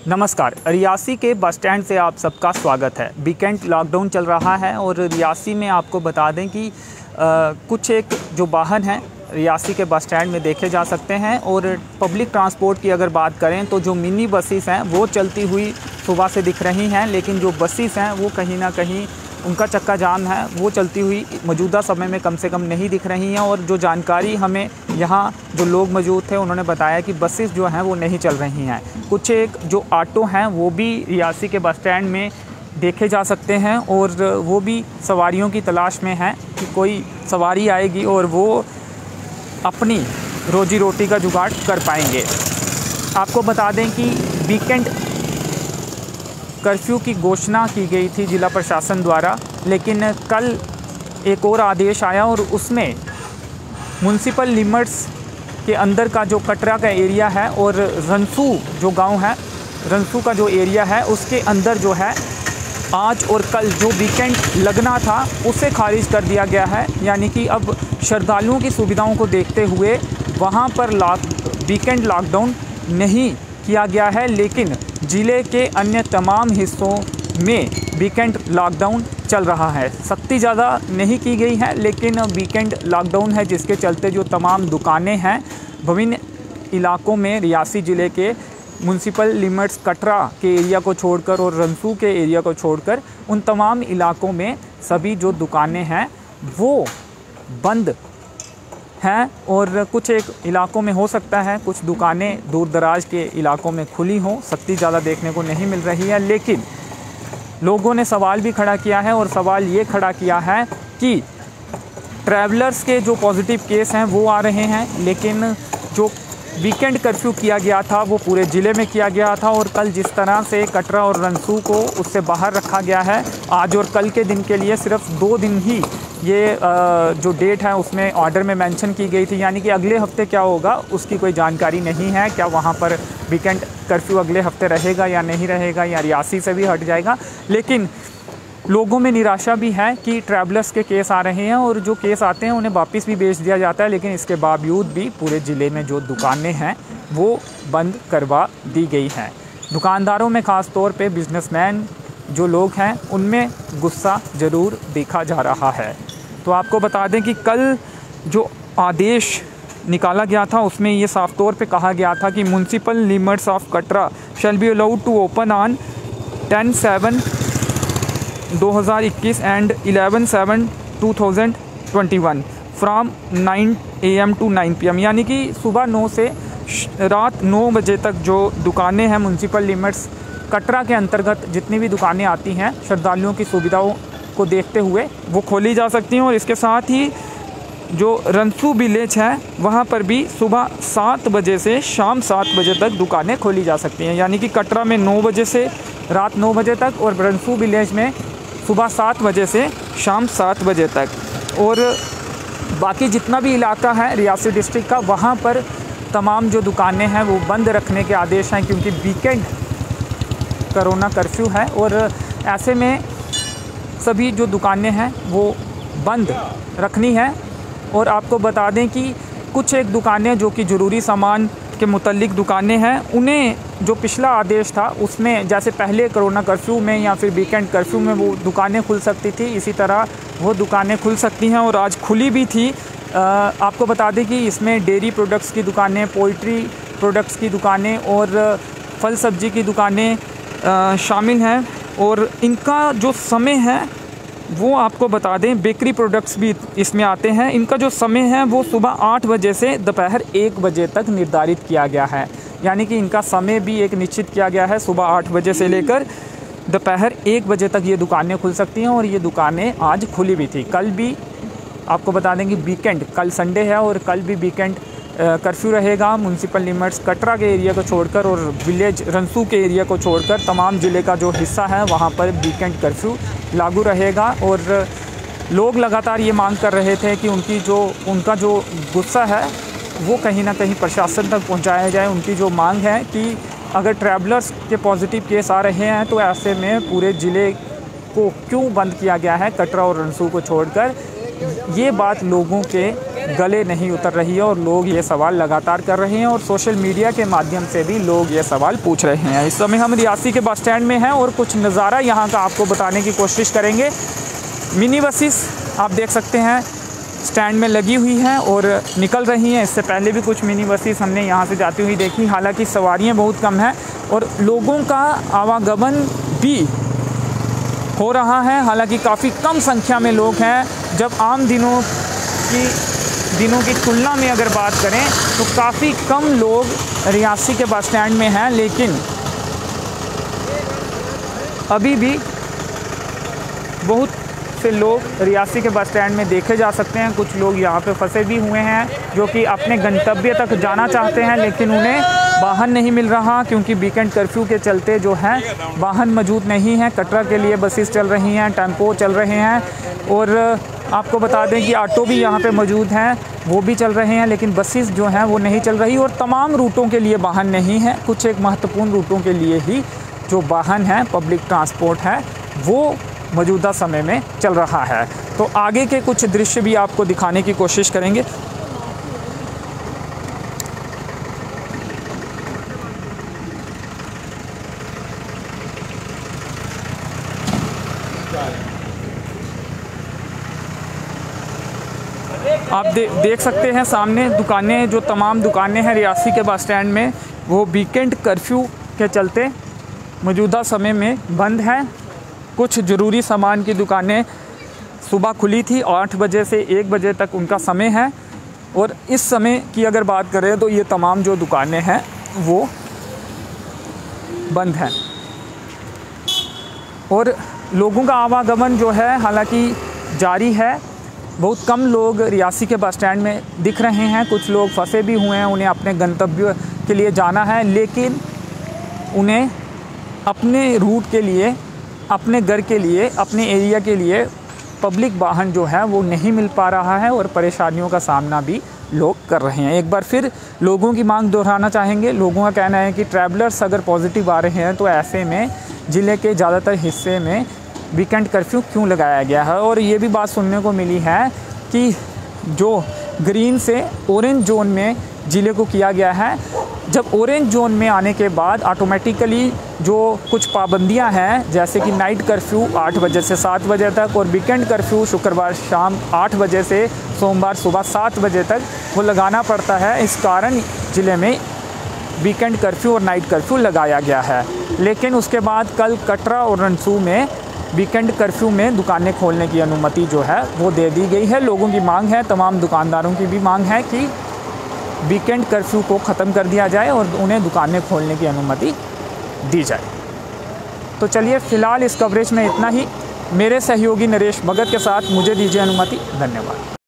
नमस्कार। रियासी के bus stand से आप सबका स्वागत है। वीकेंड लॉकडाउन चल रहा है और रियासी में आपको बता दें कि कुछ एक जो वाहन हैं रियासी के बस स्टैंड में देखे जा सकते हैं। और पब्लिक ट्रांसपोर्ट की अगर बात करें तो जो मिनी बसेस हैं वो चलती हुई सुबह से दिख रही हैं, लेकिन जो बसेस हैं वो कहीं ना कहीं उनका चक्का जाम है, वो चलती हुई मौजूदा समय में कम से कम नहीं दिख रही हैं। और जो जानकारी हमें यहाँ जो लोग मौजूद थे उन्होंने बताया कि बसेस जो हैं वो नहीं चल रही हैं। कुछ एक जो ऑटो हैं वो भी रियासी के बस स्टैंड में देखे जा सकते हैं और वो भी सवारियों की तलाश में हैं कि कोई सवारी आएगी और वो अपनी रोजी रोटी का जुगाड़ कर पाएंगे। आपको बता दें कि वीकेंड कर्फ्यू की घोषणा की गई थी जिला प्रशासन द्वारा, लेकिन कल एक और आदेश आया और उसमें म्युनिसिपल लिमिट्स के अंदर का जो कटरा का एरिया है और रनसू जो गांव है, रनसू का जो एरिया है उसके अंदर जो है आज और कल जो वीकेंड लगना था उसे खारिज कर दिया गया है। यानी कि अब श्रद्धालुओं की सुविधाओं को देखते हुए वहां पर वीकेंड लॉकडाउन नहीं किया गया है, लेकिन ज़िले के अन्य तमाम हिस्सों में वीकेंड लॉकडाउन चल रहा है। सख्ती ज़्यादा नहीं की गई है, लेकिन वीकेंड लॉकडाउन है जिसके चलते जो तमाम दुकानें हैं विभिन्न इलाकों में रियासी ज़िले के म्युनिसिपल लिमिट्स कटरा के एरिया को छोड़कर और रनसू के एरिया को छोड़कर उन तमाम इलाकों में सभी जो दुकानें हैं वो बंद हैं। और कुछ एक इलाकों में हो सकता है कुछ दुकानें दूर दराज के इलाकों में खुली हों, सख्ती ज़्यादा देखने को नहीं मिल रही है। लेकिन लोगों ने सवाल भी खड़ा किया है और सवाल ये खड़ा किया है कि ट्रैवलर्स के जो पॉजिटिव केस हैं वो आ रहे हैं, लेकिन जो वीकेंड कर्फ्यू किया गया था वो पूरे ज़िले में किया गया था और कल जिस तरह से कटरा और रनसू को उससे बाहर रखा गया है, आज और कल के दिन के लिए सिर्फ 2 दिन ही ये जो डेट है उसमें ऑर्डर में मेंशन की गई थी। यानी कि अगले हफ्ते क्या होगा उसकी कोई जानकारी नहीं है। क्या वहाँ पर वीकेंड कर्फ्यू अगले हफ्ते रहेगा या नहीं रहेगा, या रियासी से भी हट जाएगा। लेकिन लोगों में निराशा भी है कि ट्रैवलर्स के केस आ रहे हैं और जो केस आते हैं उन्हें वापस भी भेज दिया जाता है, लेकिन इसके बावजूद भी पूरे ज़िले में जो दुकानें हैं वो बंद करवा दी गई हैं। दुकानदारों में ख़ास तौर पे बिजनेसमैन जो लोग हैं उनमें गुस्सा ज़रूर देखा जा रहा है। तो आपको बता दें कि कल जो आदेश निकाला गया था उसमें ये साफ तौर पे कहा गया था कि municipal limits of Katra shall be allowed to open on 10/7/2021 and 11/7/2021 from 9 AM to 9 PM। यानी कि सुबह 9 से रात 9 बजे तक जो दुकानें हैं म्युनिसिपल लिमिट्स कटरा के अंतर्गत जितनी भी दुकानें आती हैं श्रद्धालुओं की सुविधाओं को देखते हुए वो खोली जा सकती हैं। और इसके साथ ही जो रनसू विलेज है वहाँ पर भी सुबह 7 बजे से शाम 7 बजे तक दुकानें खोली जा सकती हैं। यानी कि कटरा में 9 बजे से रात 9 बजे तक और रनसू विलेज में सुबह 7 बजे से शाम 7 बजे तक। और बाकी जितना भी इलाका है रियासी डिस्ट्रिक्ट का वहाँ पर तमाम जो दुकानें हैं वो बंद रखने के आदेश हैं, क्योंकि वीकेंड कोरोना कर्फ्यू है और ऐसे में सभी जो दुकानें हैं वो बंद रखनी है। और आपको बता दें कि कुछ एक दुकानें जो कि ज़रूरी सामान के मुतल्लिक दुकानें हैं उन्हें जो पिछला आदेश था उसमें जैसे पहले कोरोना कर्फ्यू में या फिर वीकेंड कर्फ्यू में वो दुकानें खुल सकती थी, इसी तरह वो दुकानें खुल सकती हैं और आज खुली भी थी। आपको बता दें कि इसमें डेयरी प्रोडक्ट्स की दुकानें, पोल्ट्री प्रोडक्ट्स की दुकानें और फल सब्जी की दुकानें शामिल हैं। और इनका जो समय है वो आपको बता दें, बेकरी प्रोडक्ट्स भी इसमें आते हैं। इनका जो समय है वो सुबह 8 बजे से दोपहर 1 बजे तक निर्धारित किया गया है। यानी कि इनका समय भी एक निश्चित किया गया है, सुबह 8 बजे से लेकर दोपहर 1 बजे तक ये दुकानें खुल सकती हैं और ये दुकानें आज खुली भी थी। कल भी आपको बता दें कि वीकेंड, कल संडे है और कल भी वीकेंड कर्फ्यू रहेगा। म्युनिसिपल लिमिट्स कटरा के एरिया को छोड़कर और विलेज रनसू के एरिया को छोड़कर तमाम ज़िले का जो हिस्सा है वहाँ पर वीकेंड कर्फ्यू लागू रहेगा। और लोग लगातार ये मांग कर रहे थे कि उनका जो गुस्सा है वो कहीं ना कहीं प्रशासन तक पहुँचाया जाए। उनकी जो मांग है कि अगर ट्रैवलर्स के पॉजिटिव केस आ रहे हैं तो ऐसे में पूरे ज़िले को क्यों बंद किया गया है कटरा और रनसू को छोड़कर, ये बात लोगों के गले नहीं उतर रही है और लोग ये सवाल लगातार कर रहे हैं और सोशल मीडिया के माध्यम से भी लोग ये सवाल पूछ रहे हैं। इस समय हम रियासी के बस स्टैंड में हैं और कुछ नज़ारा यहाँ का आपको बताने की कोशिश करेंगे। मिनी बसेस आप देख सकते हैं स्टैंड में लगी हुई हैं और निकल रही हैं। इससे पहले भी कुछ मिनी बसेस हमने यहाँ से जाती हुई देखी, हालांकि सवारियाँ बहुत कम हैं और लोगों का आवागमन भी हो रहा है, हालांकि काफ़ी कम संख्या में लोग हैं। जब आम दिनों की तुलना में अगर बात करें तो काफ़ी कम लोग रियासी के बस स्टैंड में हैं, लेकिन अभी भी बहुत से लोग रियासी के बस स्टैंड में देखे जा सकते हैं। कुछ लोग यहाँ पे फंसे भी हुए हैं जो कि अपने गंतव्य तक जाना चाहते हैं, लेकिन उन्हें वाहन नहीं मिल रहा क्योंकि वीकेंड कर्फ्यू के चलते जो है वाहन मौजूद नहीं है। कटरा के लिए बसेस चल रही हैं, टेम्पो चल रहे हैं और आपको बता दें कि ऑटो भी यहाँ पे मौजूद हैं, वो भी चल रहे हैं, लेकिन बसेस जो हैं वो नहीं चल रही और तमाम रूटों के लिए वाहन नहीं है। कुछ एक महत्वपूर्ण रूटों के लिए ही जो वाहन है, पब्लिक ट्रांसपोर्ट है, वो मौजूदा समय में चल रहा है। तो आगे के कुछ दृश्य भी आपको दिखाने की कोशिश करेंगे। आप देख सकते हैं सामने दुकानें, जो तमाम दुकानें हैं रियासी के बस स्टैंड में, वो वीकेंड कर्फ्यू के चलते मौजूदा समय में बंद हैं। कुछ ज़रूरी सामान की दुकानें सुबह खुली थी, 8 बजे से 1 बजे तक उनका समय है और इस समय की अगर बात करें तो ये तमाम जो दुकानें हैं वो बंद हैं और लोगों का आवागमन जो है हालांकि जारी है। बहुत कम लोग रियासी के बस स्टैंड में दिख रहे हैं। कुछ लोग फंसे भी हुए हैं, उन्हें अपने गंतव्य के लिए जाना है, लेकिन उन्हें अपने रूट के लिए, अपने घर के लिए, अपने एरिया के लिए पब्लिक वाहन जो है वो नहीं मिल पा रहा है और परेशानियों का सामना भी लोग कर रहे हैं। एक बार फिर लोगों की मांग दोहराना चाहेंगे। लोगों का कहना है कि ट्रैवलर्स अगर पॉजिटिव आ रहे हैं तो ऐसे में ज़िले के ज़्यादातर हिस्से में वीकेंड कर्फ्यू क्यों लगाया गया है। और ये भी बात सुनने को मिली है कि जो ग्रीन से ऑरेंज जोन में ज़िले को किया गया है, जब ऑरेंज जोन में आने के बाद ऑटोमेटिकली जो कुछ पाबंदियां हैं, जैसे कि नाइट कर्फ्यू 8 बजे से 7 बजे तक और वीकेंड कर्फ्यू शुक्रवार शाम 8 बजे से सोमवार सुबह 7 बजे तक वो लगाना पड़ता है। इस कारण ज़िले में वीकेंड कर्फ्यू और नाइट कर्फ्यू लगाया गया है। लेकिन उसके बाद कल कटरा और रनसू में वीकेंड कर्फ्यू में दुकानें खोलने की अनुमति जो है वो दे दी गई है। लोगों की मांग है, तमाम दुकानदारों की भी मांग है कि वीकेंड कर्फ्यू को ख़त्म कर दिया जाए और उन्हें दुकानें खोलने की अनुमति दी जाए। तो चलिए फ़िलहाल इस कवरेज में इतना ही। मेरे सहयोगी नरेश भगत के साथ मुझे दीजिए अनुमति। धन्यवाद।